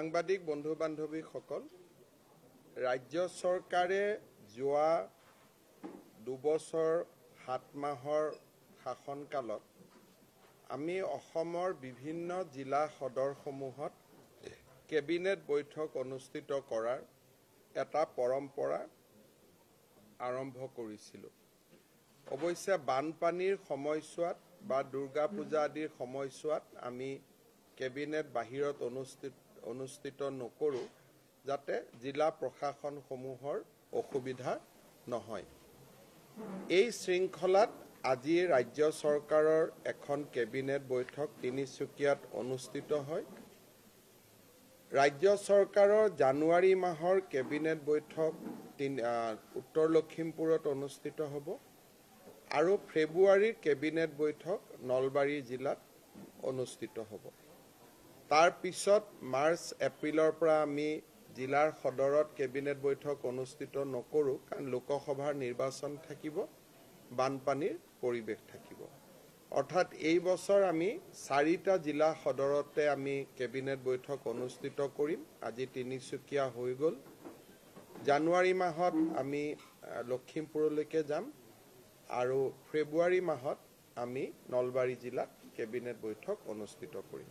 সাংবাদিক বন্ধু বান্ধৱীসকল, ৰাজ্য চৰকাৰে যোৱা 2 বছৰ 7 মাহৰ শাসনকালত আমি অসমৰ বিভিন্ন জিলা সদৰসমূহত কেবিনেট বৈঠক অনুষ্ঠিত কৰাৰ এটা পৰম্পৰা আৰম্ভ কৰিছিলোঁ। অৱশ্যে বানপানীৰ সময়ছোৱাত বা দুৰ্গা পূজা আদিৰ সময়ছোৱাত আমি কেবিনেট বাহিৰত অনুষ্ঠিত নকৰোঁ, যাতে জিলা প্ৰশাসনসমূহৰ অসুবিধা নহয়। এই শৃংখলাত আজি ৰাজ্য চৰকাৰৰ এখন কেবিনেট বৈঠক তিনিচুকীয়াত অনুষ্ঠিত হয়। ৰাজ্য চৰকাৰৰ জানুৱাৰী মাহৰ কেবিনেট বৈঠক উত্তৰ লখিমপুৰত অনুষ্ঠিত হ'ব আৰু ফেব্ৰুৱাৰীৰ কেবিনেট বৈঠক নলবাৰী জিলাত অনুষ্ঠিত হ'ব। তাৰ পিছত মাৰ্চ এপ্ৰিলৰ পৰা আমি জিলাৰ সদৰত কেবিনেট বৈঠক অনুষ্ঠিত নকৰোঁ, কাৰণ লোকসভাৰ নিৰ্বাচন থাকিব, বানপানীৰ পৰিৱেশ থাকিব। অৰ্থাৎ এই বছৰ আমি 4টা জিলা সদৰতে আমি কেবিনেট বৈঠক অনুষ্ঠিত কৰিম। আজি তিনিচুকীয়া হৈ গ'ল। জানুৱাৰী মাহত আমি লখিমপুৰলৈকে যাম আৰু ফেব্ৰুৱাৰী মাহত আমি নলবাৰী জিলাত কেবিনেট বৈঠক অনুষ্ঠিত কৰিম।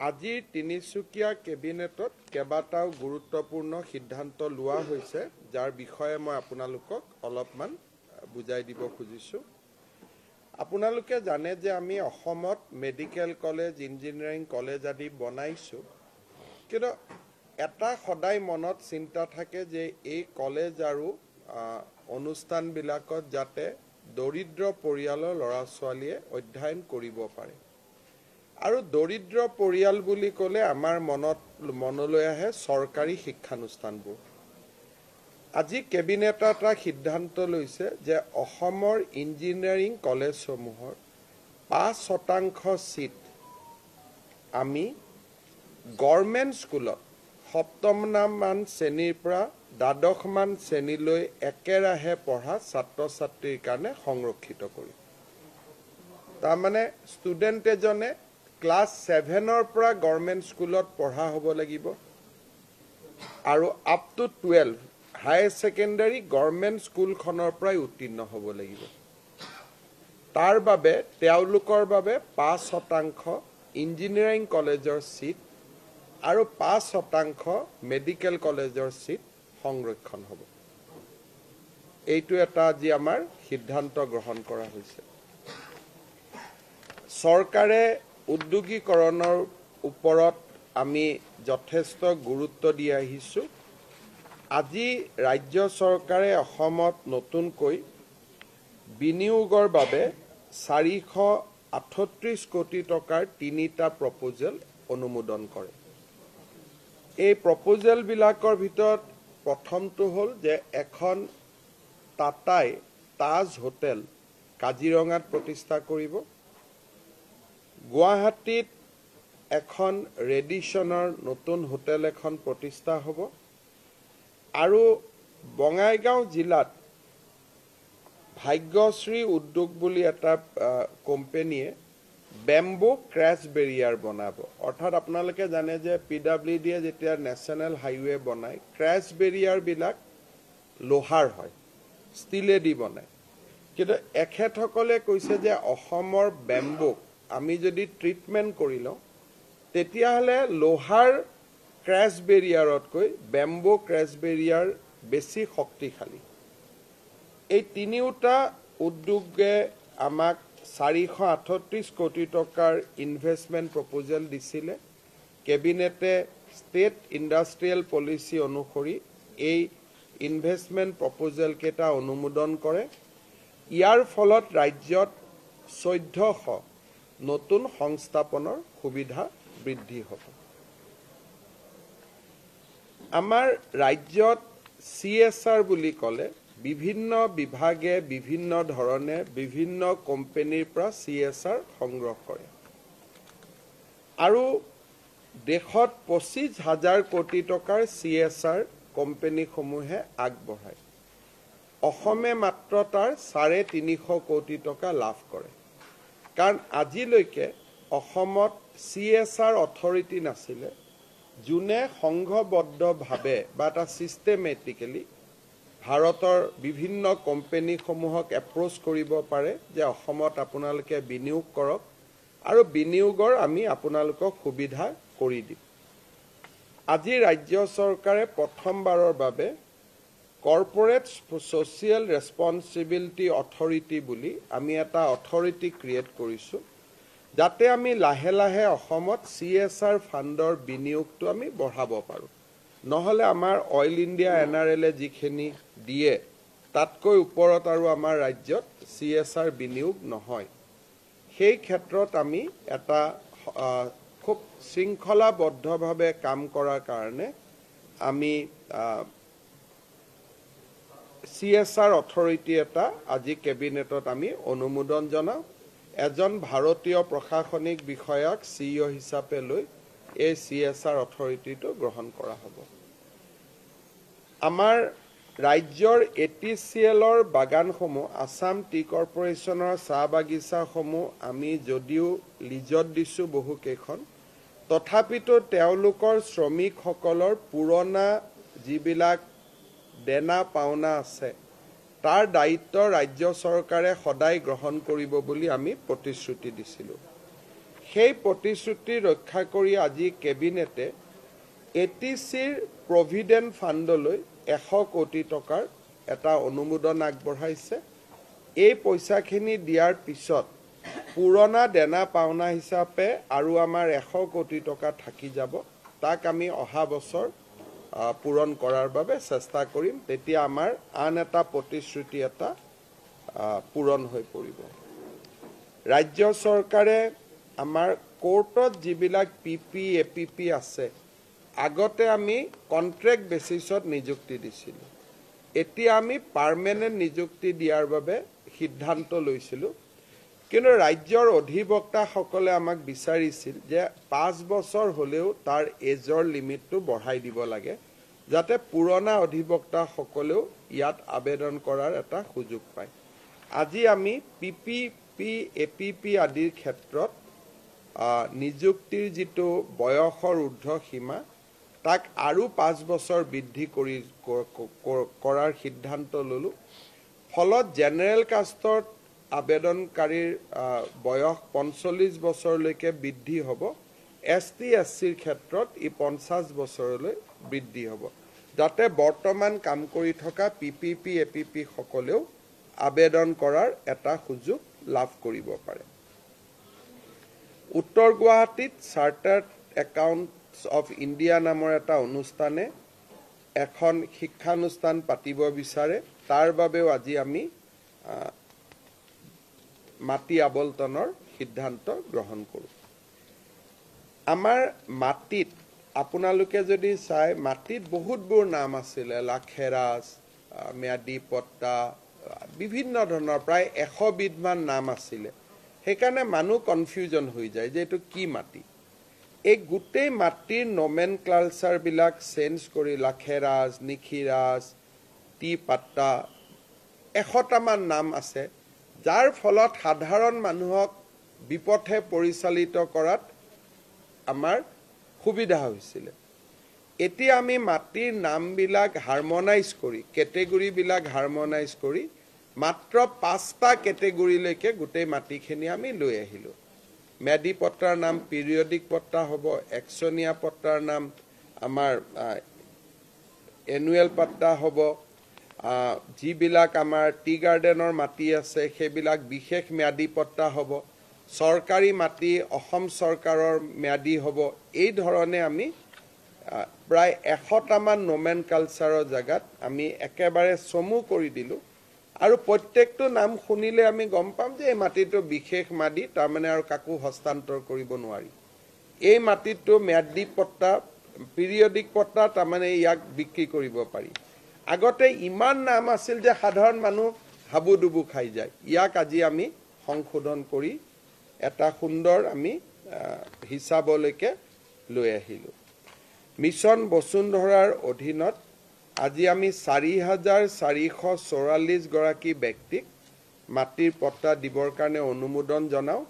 আজিৰ তিনিচুকীয়া কেবিনেটত কেইবাটাও গুৰুত্বপূৰ্ণ সিদ্ধান্ত লোৱা হৈছে, যাৰ বিষয়ে মই আপোনালোকক অলপমান বুজাই দিব খুজিছোঁ। আপোনালোকে জানে যে আমি অসমত মেডিকেল কলেজ, ইঞ্জিনিয়াৰিং কলেজ আদি বনাইছোঁ, কিন্তু এটা সদায় মনত চিন্তা থাকে যে এই কলেজ আৰু অনুষ্ঠানবিলাকত যাতে দৰিদ্ৰ পৰিয়ালৰ ল'ৰা ছোৱালীয়ে অধ্যয়ন কৰিব পাৰে। আৰু দৰিদ্ৰ পৰিয়াল বুলি ক'লে আমাৰ মনলৈ আহে চৰকাৰী শিক্ষানুষ্ঠানবোৰ। আজি কেবিনেটত এটা সিদ্ধান্ত লৈছে যে অসমৰ ইঞ্জিনিয়াৰিং কলেজসমূহৰ 5% চিট আমি গভৰ্ণমেণ্ট স্কুলত 7মান শ্ৰেণীৰ পৰা 12মান শ্ৰেণীলৈ একেৰাহে পঢ়া ছাত্ৰ ছাত্ৰীৰ কাৰণে সংৰক্ষিত কৰিম। তাৰমানে ষ্টুডেণ্ট এজনে ক্লাছ 7ৰ পৰা গভৰ্ণমেণ্ট স্কুলত পঢ়া হ'ব লাগিব আৰু up to 12 higher secondary government স্কুলখনৰ পৰাই উত্তীৰ্ণ হ'ব লাগিব। তাৰ বাবে তেওঁলোকৰ বাবে 5% ইঞ্জিনিয়াৰিং কলেজৰ চিট আৰু 5% মেডিকেল কলেজৰ চিট সংৰক্ষণ হ'ব। এইটো এটা আজি আমাৰ সিদ্ধান্ত গ্ৰহণ কৰা হৈছে। চৰকাৰে উদ্যোগীকৰণৰ ওপৰত আমি যথেষ্ট গুৰুত্ব দি আহিছোঁ। আজি ৰাজ্য চৰকাৰে অসমত নতুনকৈ বিনিয়োগৰ বাবে 438 কোটি টকাৰ 3টা প্ৰপ'জেল অনুমোদন কৰে। এই প্ৰপ'জেলবিলাকৰ ভিতৰত প্ৰথমটো হ'ল যে এখন টাটাই তাজ হোটেল কাজিৰঙাত প্ৰতিষ্ঠা কৰিব। গুৱাহাটীত এখন ৰেডিশ্যনৰ নতুন হোটেল এখন প্ৰতিষ্ঠা হ'ব আৰু বঙাইগাঁও জিলাত ভাগ্যশ্ৰী উদ্যোগ বুলি এটা কোম্পানীয়ে বেম্বো ক্ৰেছ বেৰিয়াৰ বনাব। অৰ্থাৎ আপোনালোকে জানে যে PWDয়ে যেতিয়া নেশ্যনেল হাইৱে বনায়, ক্ৰেছ বেৰিয়াৰবিলাক লোহাৰ হয়, ষ্টীলেদি বনায়। কিন্তু এখেতসকলে কৈছে যে অসমৰ বেম্বোক আমি যদি ট্ৰিটমেণ্ট কৰি লওঁ, তেতিয়াহ'লে লোহাৰ ক্ৰেছ বেৰিয়াৰতকৈ বেম্বো ক্ৰেছ বেৰিয়াৰ বেছি শক্তিশালী। এই 3টা উদ্যোগে আমাক 438 কোটি টকাৰ ইনভেষ্টমেণ্ট প্ৰপ'জেল দিছিলে। কেবিনেটে ষ্টেট ইণ্ডাষ্ট্ৰিয়েল পলিচি অনুসৰি এই ইনভেষ্টমেণ্ট প্ৰপ'জেলকেইটা অনুমোদন কৰে। ইয়াৰ ফলত ৰাজ্যত 1400 নতুন সংস্থাপনৰ সুবিধা বৃদ্ধি হ'ব। আমাৰ ৰাজ্যত CSR বুলি ক'লে বিভিন্ন বিভাগে বিভিন্ন ধৰণে বিভিন্ন কোম্পানীৰ পৰা CSR সংগ্ৰহ কৰে আৰু দেশত 25,000 কোটি টকাৰ CSR কোম্পানীসমূহে আগবঢ়ায়। অসমে মাত্ৰ তাৰ 350 কোটি টকা লাভ কৰে, কাৰণ আজিলৈকে অসমত CSR অথৰিটি নাছিলে যোনে সংঘবদ্ধভাৱে বা এটা চিষ্টেমেটিকেলি ভাৰতৰ বিভিন্ন কোম্পানীসমূহক এপ্ৰ'চ কৰিব পাৰে যে অসমত আপোনালোকে বিনিয়োগ কৰক আৰু বিনিয়োগৰ আমি আপোনালোকক সুবিধা কৰি দিম। আজি ৰাজ্য চৰকাৰে প্ৰথমবাৰৰ বাবে কৰ্পৰেট ছ'চিয়েল ৰেছপনচিবিলিটি অথৰিটি বুলি আমি এটা অথৰিটি ক্ৰিয়েট কৰিছোঁ, যাতে আমি লাহে লাহে অসমত CSR ফাণ্ডৰ বিনিয়োগটো আমি বঢ়াব পাৰোঁ। নহ'লে আমাৰ অইল ইণ্ডিয়া NRL যিখিনি দিয়ে তাতকৈ ওপৰত আৰু আমাৰ ৰাজ্যত CSR বিনিয়োগ নহয়। সেই ক্ষেত্ৰত আমি এটা খুব শৃংখলাবদ্ধভাৱে কাম কৰাৰ কাৰণে আমি CSR অথৰিটি এটা আজি কেবিনেটত আমি অনুমোদন জনাওঁ। এজন ভাৰতীয় প্ৰশাসনিক বিষয়াক CEO হিচাপে লৈ এই CSR অথৰিটিটো গ্ৰহণ কৰা হ'ব। আমাৰ ৰাজ্যৰ ATCLৰ বাগানসমূহ, আছাম টি কৰ্পৰেশ্যনৰ চাহ বাগিচাসমূহ আমি যদিও লিজত দিছোঁ বহুকেইখন, তথাপিতো তেওঁলোকৰ শ্ৰমিকসকলৰ পুৰণা যিবিলাক দেনা পাওনা আছে তাৰ দায়িত্ব ৰাজ্য চৰকাৰে সদায় গ্ৰহণ কৰিব বুলি আমি প্ৰতিশ্ৰুতি দিছিলোঁ। সেই প্ৰতিশ্ৰুতি ৰক্ষা কৰি আজি কেবিনেটে ATCৰ প্ৰভিডেণ্ট ফাণ্ডলৈ 100 কোটি টকাৰ এটা অনুমোদন আগবঢ়াইছে। এই পইচাখিনি দিয়াৰ পিছত পুৰণা দেনা পাওনা হিচাপে আৰু আমাৰ 100 কোটি টকা থাকি যাব। তাক আমি অহা বছৰ পূৰণ কৰাৰ বাবে চেষ্টা কৰিম। তেতিয়া আমাৰ আন এটা প্ৰতিশ্ৰুতি এটা পূৰণ হৈ পৰিব। ৰাজ্য চৰকাৰে আমাৰ কোৰ্টত যিবিলাক PP, APP আছে, আগতে আমি কণ্ট্ৰেক্ট বেচিছত নিযুক্তি দিছিলোঁ। এতিয়া আমি পাৰ্মানেণ্ট নিযুক্তি দিয়াৰ বাবে সিদ্ধান্ত লৈছিলোঁ। কিন্তু ৰাজ্যৰ অধিবক্তাসকলে আমাক বিচাৰিছিল যে 5 বছৰ হ'লেও তাৰ এজৰ লিমিটটো বঢ়াই দিব লাগে, যাতে পুৰণা অধিবক্তাসকলেও ইয়াত আবেদন কৰাৰ এটা সুযোগ পায়। আজি আমি PPP, APP আদিৰ ক্ষেত্ৰত নিযুক্তিৰ যিটো বয়সৰ ঊৰ্ধ্ব সীমা তাক আৰু 5 বছৰ বৃদ্ধি কৰাৰ সিদ্ধান্ত ল'লোঁ। ফলত জেনেৰেল কাষ্টত আবেদনকাৰীৰ বয়স 45 বছৰলৈকে বৃদ্ধি হ'ব। ST, SCৰ ক্ষেত্ৰত ই 50 বছৰলৈ বৃদ্ধি হ'ব, যাতে বৰ্তমান কাম কৰি থকা PPP, APP সকলেও আবেদন কৰাৰ এটা সুযোগ লাভ কৰিব পাৰে। উত্তৰ গুৱাহাটীত চাৰ্টাৰ্ড একাউণ্টছ অফ ইণ্ডিয়া নামৰ এটা অনুষ্ঠানে এখন শিক্ষানুষ্ঠান পাতিব বিচাৰে। তাৰ বাবেও আজি আমি মাটি আবণ্টনৰ সিদ্ধান্ত গ্ৰহণ কৰোঁ। আমাৰ মাটিত আপোনালোকে যদি চাই, মাটিত বহুতবোৰ নাম আছিলে, লাখেৰাজ, ম্যাদী পট্টা, বিভিন্ন ধৰণৰ প্ৰায় 100 বিধমান নাম আছিলে। সেইকাৰণে মানুহ কনফিউজন হৈ যায় যে এইটো কি মাটি। এই গোটেই মাটিৰ নমেনক্লাচাৰবিলাক চেঞ্জ কৰি লাখেৰাজ, নিখিৰাজ, টি পাট্টা 100টামান নাম আছে, যাৰ ফলত সাধাৰণ মানুহক বিপথে পৰিচালিত কৰাত আমাৰ সুবিধা হৈছিলে। এতিয়া আমি মাটিৰ নামবিলাক হাৰমনাইজ কৰি, কেটেগৰীবিলাক হাৰমনাইজ কৰি মাত্ৰ 5টা কেটেগৰীলৈকে গোটেই মাটিখিনি আমি লৈ আহিলোঁ। ম্যাদী পট্টাৰ নাম পিৰিয়ডিক পট্টা হ'ব, একচনীয়া পট্টাৰ নাম আমাৰ এনুৱেল পট্টা হ'ব, যিবিলাক আমাৰ টি গাৰ্ডেনৰ মাটি আছে সেইবিলাক বিশেষ ম্যাদী পট্টা হ'ব, চৰকাৰী মাটি অসম চৰকাৰৰ ম্যাদী হ'ব। এই ধৰণে আমি প্ৰায় 100টামান নমেনকালচাৰৰ জেগাত আমি একেবাৰে চমু কৰি দিলোঁ। আৰু প্ৰত্যেকটো নাম শুনিলে আমি গম পাম যে এই মাটিটো বিশেষ মাটি, তাৰমানে আৰু কাকো হস্তান্তৰ কৰিব নোৱাৰি। এই মাটিটো ম্যাদী পট্টা, পিৰিয়ডিক পট্টা, তাৰমানে ইয়াক বিক্ৰী কৰিব পাৰি। আগতে ইমান নাম আছিল যে সাধাৰণ মানুহ হাবুডুবু খাই যায়। ইয়াক আজি আমি সংশোধন কৰি এটা সুন্দৰ আমি হিচাপলৈকে লৈ আহিলোঁ। মিছন বসুন্ধৰাৰ অধীনত আজি আমি 4,444 গৰাকী ব্যক্তিক মাটিৰ পট্টা দিবৰ কাৰণে অনুমোদন জনাওঁ।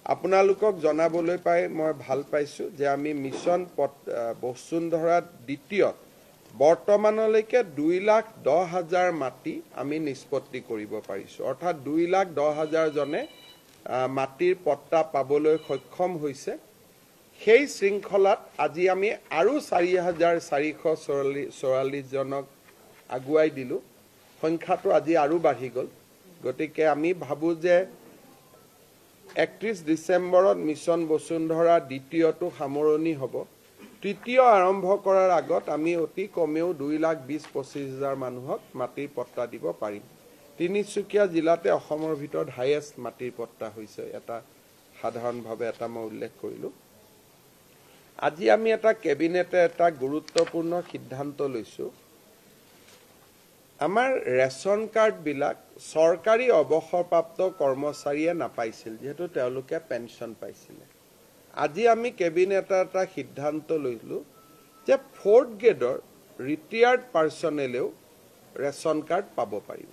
আপোনালোকক জনাবলৈ পাই মই ভাল পাইছোঁ যে আমি মিছন বসুন্ধৰা দ্বিতীয়ত বৰ্তমানলৈকে 2,10,000 মাটি আমি নিষ্পত্তি কৰিব পাৰিছোঁ। অৰ্থাৎ 2,10,000 জনে মাটিৰ পট্টা পাবলৈ সক্ষম হৈছে। সেই শৃংখলাত আজি আমি আৰু 4,444 জনক আগুৱাই দিলোঁ। সংখ্যাটো আজি আৰু বাঢ়ি গ'ল। গতিকে আমি ভাবোঁ যে 31 ডিচেম্বৰত মিছন বসুন্ধৰা দ্বিতীয়টো সামৰণি হ'ব। তৃতীয় আৰম্ভ কৰাৰ আগত আমি অতি কমেও 2,20,25,000 মানুহক মাটিৰ পট্টা দিব পাৰিম। তিনিচুকীয়া জিলাতে অসমৰ ভিতৰত হাইয়েষ্ট মাটিৰ পট্টা হৈছে। এটা সাধাৰণভাৱে এটা মই উল্লেখ কৰিলোঁ। আজি আমি এটা কেবিনেটে এটা গুৰুত্বপূৰ্ণ সিদ্ধান্ত লৈছোঁ। আমাৰ ৰেচন কাৰ্ডবিলাক চৰকাৰী অৱসৰপ্ৰাপ্ত কৰ্মচাৰীয়ে নাপাইছিল, যিহেতু তেওঁলোকে পেঞ্চন পাইছিলে। আজি আমি কেবিনেটে এটা সিদ্ধান্ত লৈলোঁ যে 4th গ্ৰেডৰ ৰিটায়াৰ্ড পাৰ্চনেলেও ৰেচন কাৰ্ড পাব পাৰিব।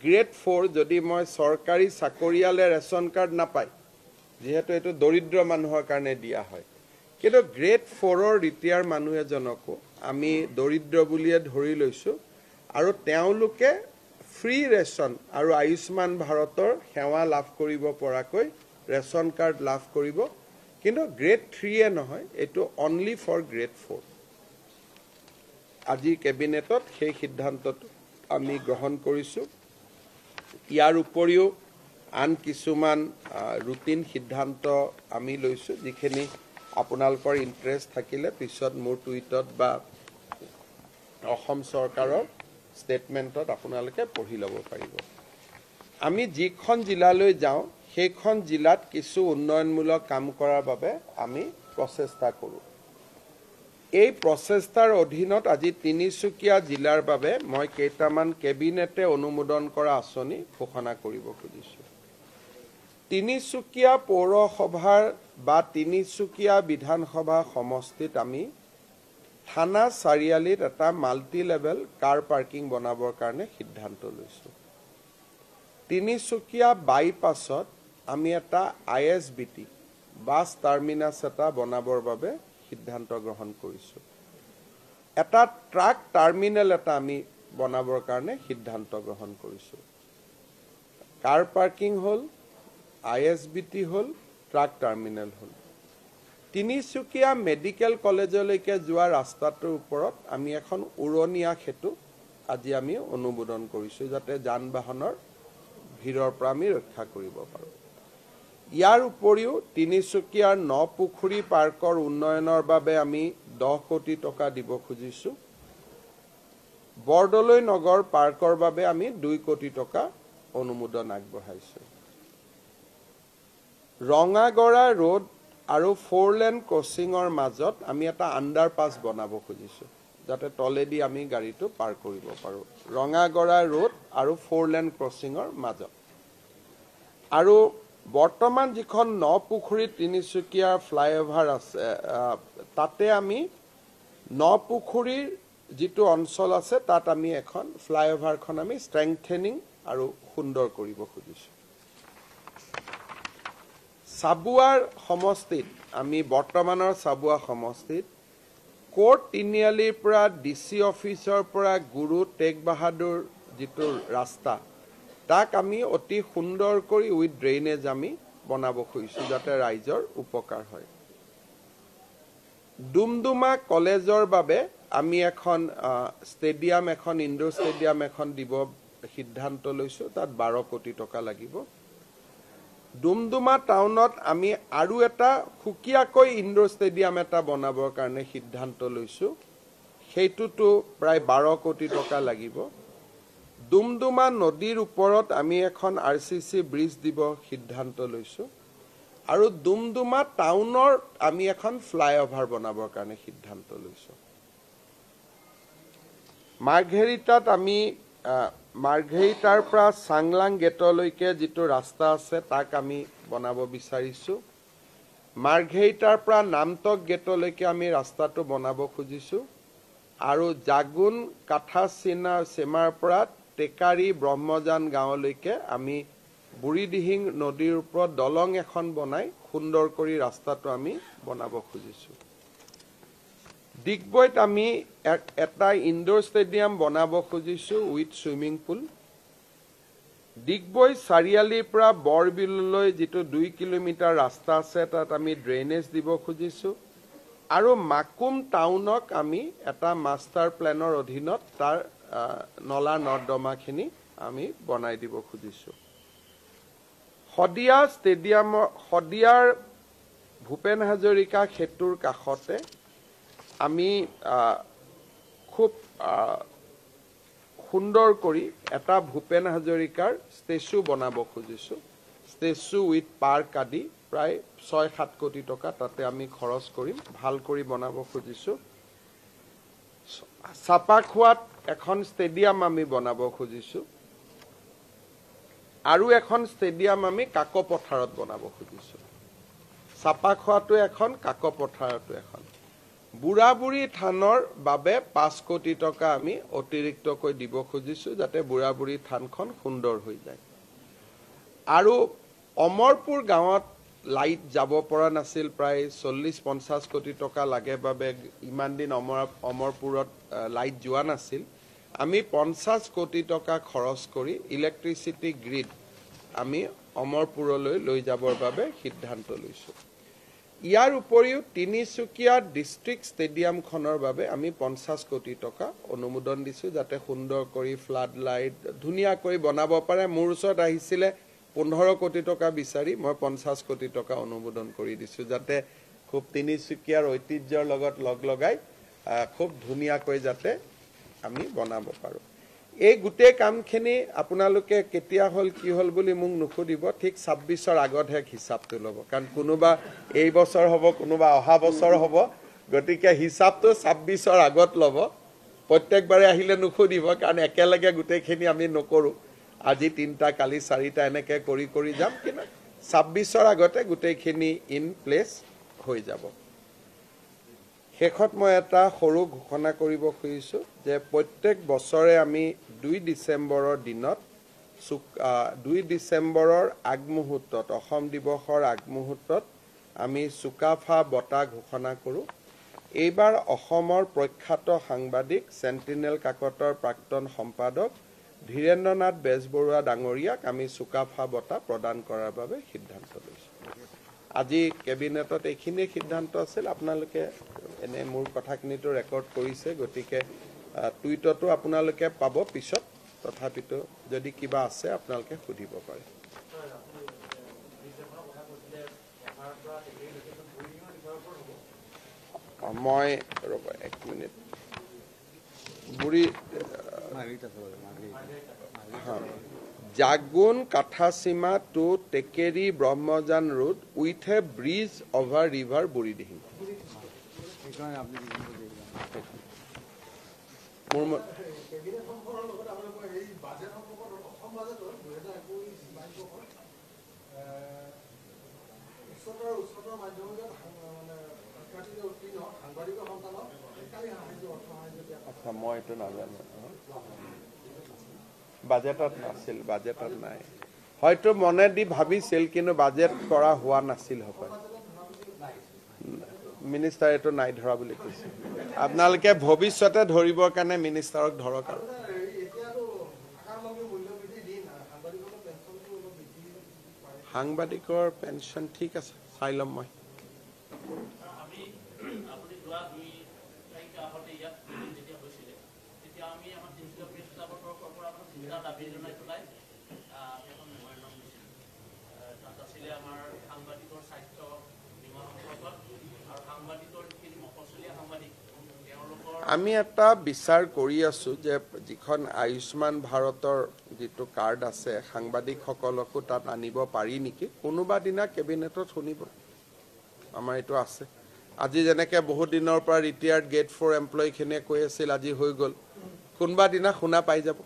গ্ৰেড 4 যদি মই চৰকাৰী চাকৰিয়ালে ৰেচন কাৰ্ড নাপায়, যিহেতু এইটো দৰিদ্ৰ মানুহৰ কাৰণে দিয়া হয়, কিন্তু গ্ৰেড 4ৰ ৰিটায়াৰ মানুহ এজনকো আমি দৰিদ্ৰ বুলিয়ে ধৰি লৈছোঁ আৰু তেওঁলোকে ফ্ৰী ৰেচন আৰু আয়ুষ্মান ভাৰতৰ সেৱা লাভ কৰিব পৰাকৈ ৰেচন কাৰ্ড লাভ কৰিব। কিন্তু গ্ৰেড 3 নহয়, এইটো অনলি ফৰ গ্ৰেড 4। আজি কেবিনেটত সেই সিদ্ধান্তটো আমি গ্ৰহণ কৰিছোঁ। ইয়াৰ উপৰিও আন কিছুমান ৰুটিন সিদ্ধান্ত আমি লৈছোঁ, যিখিনি আপোনালোকৰ ইণ্টাৰেষ্ট থাকিলে পিছত মোৰ টুইটত বা অসম চৰকাৰৰ ষ্টেটমেণ্টত আপোনালোকে পঢ়ি ল'ব পাৰিব। আমি যিখন জিলালৈ যাওঁ সেইখন জিলাত কিছু উন্নয়নমূলক কাম কৰাৰ বাবে আমি প্ৰচেষ্টা কৰোঁ। এই প্ৰচেষ্টাৰ অধীনত আজি তিনিচুকীয়া জিলাৰ বাবে মই কেইটামান কেবিনেটে অনুমোদন কৰা আঁচনি ঘোষণা কৰিব খুজিছোঁ। তিনিচুকীয়া পৌৰসভাৰ বা তিনিচুকীয়া বিধানসভা সমষ্টিত আমি থানা চাৰিআলিত এটা মাল্টি লেভেল কাৰ পাৰ্কিং বনাবৰ কাৰণে সিদ্ধান্ত লৈছোঁ। তিনিচুকীয়া বাইপাছত আমি এটা ISBT বাছ টাৰ্মিনাছ এটা বনাবৰ বাবে সিদ্ধান্ত গ্ৰহণ কৰিছোঁ। এটা ট্ৰাক টাৰ্মিনেল এটা আমি বনাবৰ কাৰণে সিদ্ধান্ত গ্ৰহণ কৰিছোঁ। কাৰ পাৰ্কিং হ'ল, ISBT হ'ল, ট্ৰাক টাৰ্মিনেল হ'ল। তিনিচুকীয়া মেডিকেল কলেজলৈকে যোৱা ৰাস্তাটোৰ ওপৰত আমি এখন উৰণীয়া সেতু আজি আমি অনুমোদন কৰিছোঁ, যাতে যান বাহনৰ ভিৰৰ পৰা আমি ৰক্ষা কৰিব পাৰোঁ। ইয়াৰ উপৰিও তিনিচুকীয়াৰ নপুখুৰী পাৰ্কৰ উন্নয়নৰ বাবে আমি 10 কোটি টকা দিব খুজিছোঁ। বৰদলৈ নগৰ পাৰ্কৰ বাবে আমি 2 কোটি টকা অনুমোদন আগবঢ়াইছোঁ। ৰঙাগড়া ৰোড আৰু 4 লেন ক্ৰছিঙৰ মাজত আমি এটা আণ্ডাৰপাছ বনাব খুজিছোঁ, যাতে তলেদি আমি গাড়ীটো পাৰ কৰিব পাৰোঁ। ৰঙাগড়া ৰোড আৰু 4 লেন ক্ৰছিঙৰ মাজত। আৰু বৰ্তমান যিখন নপুখুৰী তিনিচুকীয়া ফ্লাইঅভাৰ আছে, তাতে আমি নপুখুৰীৰ যিটো অঞ্চল আছে তাত আমি এখন ফ্লাইঅভাৰখন আমি ষ্ট্ৰেংথেনিং আৰু সুন্দৰ কৰিব খুজিছোঁ। চাবুৱাৰ সমষ্টিত আমি বৰ্তমানৰ চাবুৱা সমষ্টিত কোৰ্ট তিনিআলিৰ পৰা DC অফিচৰ পৰা গুৰু টেগ বাহাদুৰ যিটো ৰাস্তা, তাক আমি অতি সুন্দৰ কৰি উইথ ড্ৰেইনেজ আমি বনাব খুজিছোঁ, যাতে ৰাইজৰ উপকাৰ হয়। ডুমডুমা কলেজৰ বাবে আমি এখন ষ্টেডিয়াম, এখন ইনডোৰ ষ্টেডিয়াম এখন দিব সিদ্ধান্ত লৈছোঁ। তাত 12 কোটি টকা লাগিব। ডুমডুমা টাউনত আমি আৰু এটা সুকীয়াকৈ ইনডোৰ ষ্টেডিয়াম এটা বনাবৰ কাৰণে সিদ্ধান্ত লৈছোঁ। সেইটোতো প্ৰায় 12 কোটি টকা লাগিব। ডুমডুমা নদীৰ ওপৰত আমি এখন RCC ব্ৰিজ দিব সিদ্ধান্ত লৈছোঁ। আৰু ডুমডুমা টাউনৰ আমি এখন ফ্লাইঅভাৰ বনাবৰ কাৰণে সিদ্ধান্ত লৈছোঁ। মাৰ্ঘেৰিটাত আমি মাৰ্ঘেৰিটাৰ পৰা চাংলাং গেটলৈকে যিটো ৰাস্তা আছে তাক আমি বনাব বিচাৰিছোঁ। মাৰ্ঘেৰিটাৰ পৰা নামটক গেটলৈকে আমি ৰাস্তাটো বনাব খুজিছোঁ। আৰু জাগুন কাঠাচিনাৰ সীমাৰ পৰা টেকাৰী ব্ৰহ্মজান গাঁৱলৈকে আমি বুঢ়ীদিহিং নদীৰ ওপৰত দলং এখন বনাই সুন্দৰ কৰি ৰাস্তাটো আমি বনাব খুজিছোঁ। ডিগবৈত আমি এটা ইনডোৰ ষ্টেডিয়াম বনাব খুজিছোঁ উইথ ছুইমিং পুল। ডিগবৈ চাৰিআলিৰ পৰা বৰবিললৈ যিটো 2 কিলোমিটাৰ ৰাস্তা আছে তাত আমি ড্ৰেইনেজ দিব খুজিছোঁ আৰু মাকুম টাউনক আমি এটা মাষ্টাৰ প্লেনৰ অধীনত তাৰ নলা নৰ্দমাখিনি আমি বনাই দিব খুজিছোঁ। শদিয়া ষ্টেডিয়ামৰ শদিয়াৰ ভূপেন হাজৰিকা সেতুৰ কাষতে আমি খুব সুন্দৰ কৰি এটা ভূপেন হাজৰিকাৰ ষ্টেচু বনাব খুজিছোঁ। ষ্টেচু উইথ পাৰ্ক আদি প্ৰায় 6-7 কোটি টকা তাতে আমি খৰচ কৰিম, ভাল কৰি বনাব খুজিছোঁ। চাপাখোৱাত এখন ষ্টেডিয়াম আমি বনাব খুজিছোঁ আৰু এখন ষ্টেডিয়াম আমি কাকপথাৰত বনাব খুজিছোঁ। চাপাখোৱাটো এখন, কাকপথাৰতো এখন। বুঢ়াবুঢ়ী থানৰ বাবে 5 কোটি টকা আমি অতিৰিক্তকৈ দিব খুজিছোঁ যাতে বুঢ়াবুঢ়ী থানখন সুন্দৰ হৈ যায়। আৰু অমৰপুৰ গাঁৱত লাইট যাব পৰা নাছিল, প্ৰায় 40-50 কোটি টকা লাগে বাবে ইমান দিন অমৰপুৰত লাইট যোৱা নাছিল। আমি 50 কোটি টকা খৰচ কৰি ইলেক্ট্ৰিচিটি গ্ৰিড আমি অমৰপুৰলৈ লৈ যাবৰ বাবে সিদ্ধান্ত লৈছোঁ। ইয়াৰ উপৰিও তিনিচুকীয়া ডিষ্ট্ৰিক্ট ষ্টেডিয়ামখনৰ বাবে আমি 50 কোটি টকা অনুমোদন দিছোঁ যাতে সুন্দৰ কৰি ফ্লাড লাইট ধুনীয়াকৈ বনাব পাৰে। মোৰ ওচৰত আহিছিলে 15 কোটি টকা বিচাৰি, মই 50 কোটি টকা অনুমোদন কৰি দিছোঁ যাতে খুব তিনিচুকীয়াৰ ঐতিহ্যৰ লগত লগ লগাই খুব ধুনীয়াকৈ যাতে আমি বনাব পাৰোঁ। এই গোটেই কামখিনি আপোনালোকে কেতিয়া হ'ল কি হ'ল বুলি মোক নুসুধিব, ঠিক 26ৰ আগতহে হিচাপটো ল'ব, কাৰণ কোনোবা এই বছৰ হ'ব, কোনোবা অহা বছৰ হ'ব, গতিকে হিচাপটো 26ৰ আগত ল'ব। প্ৰত্যেকবাৰে আহিলে নুসুধিব, কাৰণ একেলগে গোটেইখিনি আমি নকৰোঁ। আজি 3টা, কালি 4টা এনেকৈ কৰি কৰি যাম, কিন্তু 26ৰ আগতে গোটেইখিনি ইন প্লেচ হৈ যাব। শেষত মই এটা সৰু ঘোষণা কৰিব খুজিছোঁ যে প্ৰত্যেক বছৰে আমি 2 ডিচেম্বৰৰ দিনত 2 ডিচেম্বৰৰ আগমুহূৰ্তত, অসম দিৱসৰ আগমুহূৰ্তত আমি চুকাফা বঁটা ঘোষণা কৰোঁ। এইবাৰ অসমৰ প্ৰখ্যাত সাংবাদিক চেণ্টিনেল কাকতৰ প্ৰাক্তন সম্পাদক ধীৰেন্দ্ৰ নাথ বেজবৰুৱা ডাঙৰীয়াক আমি চুকাফা বঁটা প্ৰদান কৰাৰ বাবে সিদ্ধান্ত লৈছোঁ। আজি কেবিনেটত এইখিনিয়ে সিদ্ধান্ত আছিল। আপোনালোকে এনে মোৰ কথাখিনিতো ৰেকৰ্ড কৰিছে, গতিকে টুইটতো আপোনালোকে পাব পিছত। তথাপিতো যদি কিবা আছে আপোনালোকে সুধিব পাৰে। মই ৰ'ব 1 minute. Jagun Kathasima to Tekeri Brahmajan road with a bridge over river Burhidihing. আচ্ছা, মই এইটো নাজানো, বাজেটত নাছিল, বাজেটত নাই, হয়তো মনে দি ভাবিছিল কিন্তু বাজেট কৰা হোৱা নাছিল হ'ব। মিনিষ্টাৰ এইটো নাই ধৰা বুলি কৈছে। আপোনালোকে ভৱিষ্যতে ধৰিবৰ কাৰণে মিনিষ্টাৰক ধৰক। আৰু সাংবাদিকৰ পেঞ্চন ঠিক আছে, চাই ল'ম মই। আমি এটা বিচাৰ কৰি আছোঁ যে যিখন আয়ুষ্মান ভাৰতৰ যিটো কাৰ্ড আছে, সাংবাদিকসকলকো তাত আনিব পাৰি নেকি। কোনোবা দিনা কেবিনেটত শুনিব, আমাৰ এইটো আছে। আজি যেনেকৈ বহুত দিনৰ পৰা ৰিটায়াৰ্ড গেট 4 এমপ্লয়ীখিনিয়ে কৈ আছিল আজি হৈ গ'ল, কোনোবা দিনা শুনা পাই যাব।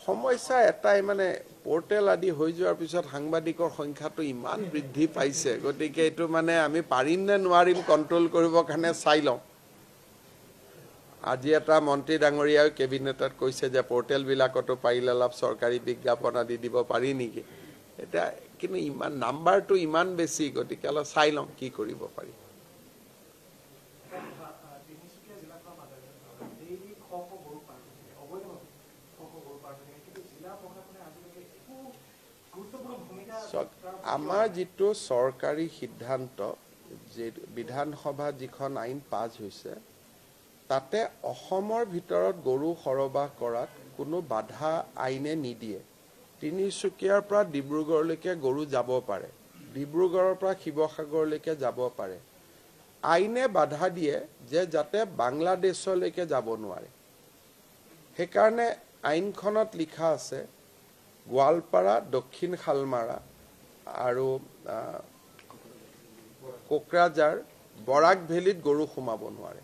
সমস্যা এটাই, মানে পোৰ্টেল আদি হৈ যোৱাৰ পিছত সাংবাদিকৰ সংখ্যাটো ইমান বৃদ্ধি পাইছে, গতিকে এইটো মানে আমি পাৰিম নে নোৱাৰিম কণ্ট্ৰল কৰিবৰ কাৰণে চাই লওঁ। আজি এটা মন্ত্ৰী ডাঙৰীয়াই কেবিনেটত কৈছে যে পৰ্টেলবিলাকতো পাৰিলে অলপ চৰকাৰী বিজ্ঞাপন আদি দিব পাৰি নেকি এটা কিন্তু ইমান নাম্বাৰটো ইমান বেছি গতিকে অলপ চাই লওঁ কি কৰিব পাৰি আমাৰ যিটো চৰকাৰী সিদ্ধান্ত যে বিধানসভা যিখন আইন পাছ হৈছে তাতে অসমৰ ভিতৰত গৰু সৰবাহ কৰাত কোনো বাধা আইনে নিদিয়ে তিনিচুকীয়াৰ পৰা ডিব্ৰুগড়লৈকে গৰু যাব পাৰে ডিব্ৰুগড়ৰ পৰা শিৱসাগৰলৈকে যাব পাৰে আইনে বাধা দিয়ে যে যাতে বাংলাদেশলৈকে যাব নোৱাৰে সেইকাৰণে আইনখনত লিখা আছে গোৱালপাৰা দক্ষিণ শালমাৰা আৰু কোকৰাঝাৰ বৰাক ভেলীত গৰু সোমাব নোৱাৰে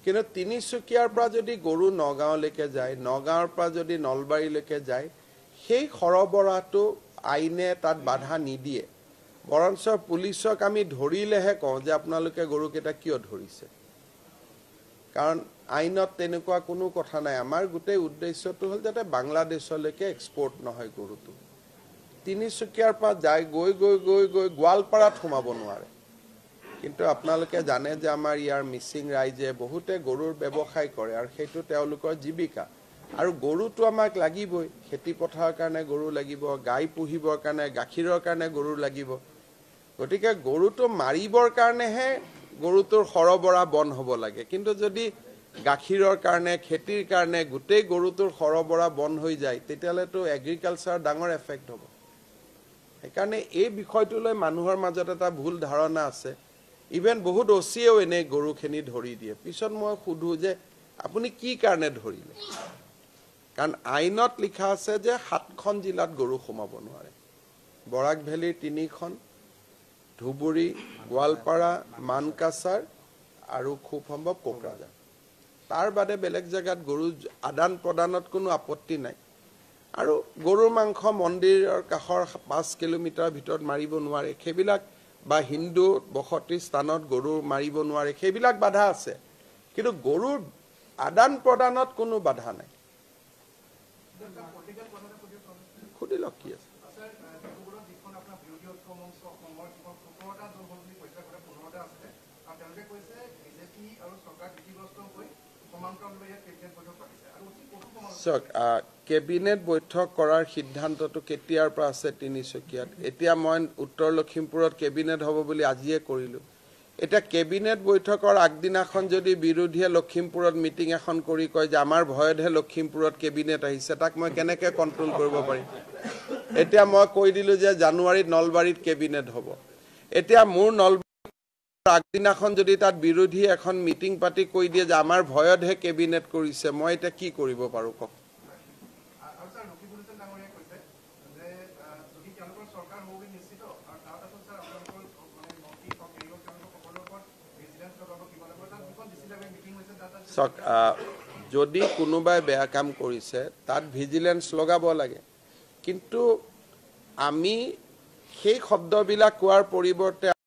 কিন্তু তিনিচুকীয়াৰ পৰা যদি গৰু নগাঁৱলৈকে যায় নগাঁৱৰ পৰা যদি নলবাৰীলৈকে যায় সেই সৰবৰাহটো আইনে তাত বাধা নিদিয়ে বৰঞ্চ পুলিচক আমি ধৰিলেহে কওঁ যে আপোনালোকে গৰুকেইটা কিয় ধৰিছে কাৰণ আইনত তেনেকুৱা কোনো কথা নাই আমাৰ গোটেই উদ্দেশ্যটো হ'ল যাতে বাংলাদেশলৈকে এক্সপৰ্ট নহয় গৰুটো তিনিচুকীয়াৰ পৰা যায় গৈ গৈ গৈ গৈ গোৱালপাৰাত সোমাব নোৱাৰে কিন্তু আপোনালোকে জানে যে আমাৰ ইয়াৰ মিচিং ৰাইজে বহুতে গৰুৰ ব্যৱসায় কৰে আৰু সেইটো তেওঁলোকৰ জীৱিকা আৰু গৰুটো আমাক লাগিবই খেতি পথাৰৰ কাৰণে গৰু লাগিব গাই পুহিবৰ কাৰণে গাখীৰৰ কাৰণে গৰু লাগিব গতিকে গৰুটো মাৰিবৰ কাৰণেহে গৰুটোৰ সৰবৰাহ বন্ধ হ'ব লাগে কিন্তু যদি গাখীৰৰ কাৰণে খেতিৰ কাৰণে গোটেই গৰুটোৰ সৰবৰাহ বন্ধ হৈ যায় তেতিয়াহ'লেতো এগ্ৰিকালচাৰ ডাঙৰ এফেক্ট হ'ব সেইকাৰণে এই বিষয়টোলৈ মানুহৰ মাজত এটা ভুল ধাৰণা আছে ইভেন বহুত অচিয়েও এনে গৰুখিনি ধৰি দিয়ে পিছত মই সুধো যে আপুনি কি কাৰণে ধৰিলে কাৰণ আইনত লিখা আছে যে 7খন জিলাত গৰু সোমাব নোৱাৰে বৰাক ভেলীৰ 3খন ধুবুৰী গোৱালপাৰা মানকাছাৰ আৰু খুব সম্ভৱ কোকৰাঝাৰ তাৰ বাদে বেলেগ জায়গাত গৰু আদান প্ৰদানত কোনো আপত্তি নাই আৰু গৰুৰ মাংস মন্দিৰৰ কাষৰ 5 কিলোমিটাৰ ভিতৰত মাৰিব নোৱাৰে সেইবিলাক বা হিন্দু বসতি স্থানত গৰু মাৰিব নোৱাৰে সেইবিলাক বাধা আছে কিন্তু গৰুৰ আদান প্ৰদানত কোনো বাধা নাই খুদিলক কি আছে কেবিনেট বৈঠক কৰাৰ সিদ্ধান্তটো কেতিয়াৰ পৰা আছে তিনিচুকীয়াত এতিয়া মই উত্তৰ লখিমপুৰত কেবিনেট হ'ব বুলি আজিয়ে কৰিলোঁ এটা কেবিনেট বৈঠকৰ আগদিনাখন যদি বিৰোধীয়ে লখিমপুৰত মিটিং এখন কৰি কয় যে আমাৰ ভয়তহে লখিমপুৰত কেবিনেট আহিছে তাক মই কেনেকৈ কণ্ট্ৰোল কৰিব পাৰিম এতিয়া মই কৈ দিলোঁ যে জানুৱাৰীত নলবাৰীত কেবিনেট হ'ব এতিয়া মোৰ নলবাৰীৰ আগদিনাখন যদি তাত বিৰোধীয়ে এখন মিটিং পাতি কৈ দিয়ে যে আমাৰ ভয়তহে কেবিনেট কৰিছে মই এতিয়া কি কৰিব পাৰোঁ কওক যদি কোনোবাই বেয়া কাম কৰিছে তাত ভিজিলেন্স লগাব লাগে কিন্তু আমি সেই শব্দবিলাক কোৱাৰ পৰিৱৰ্তে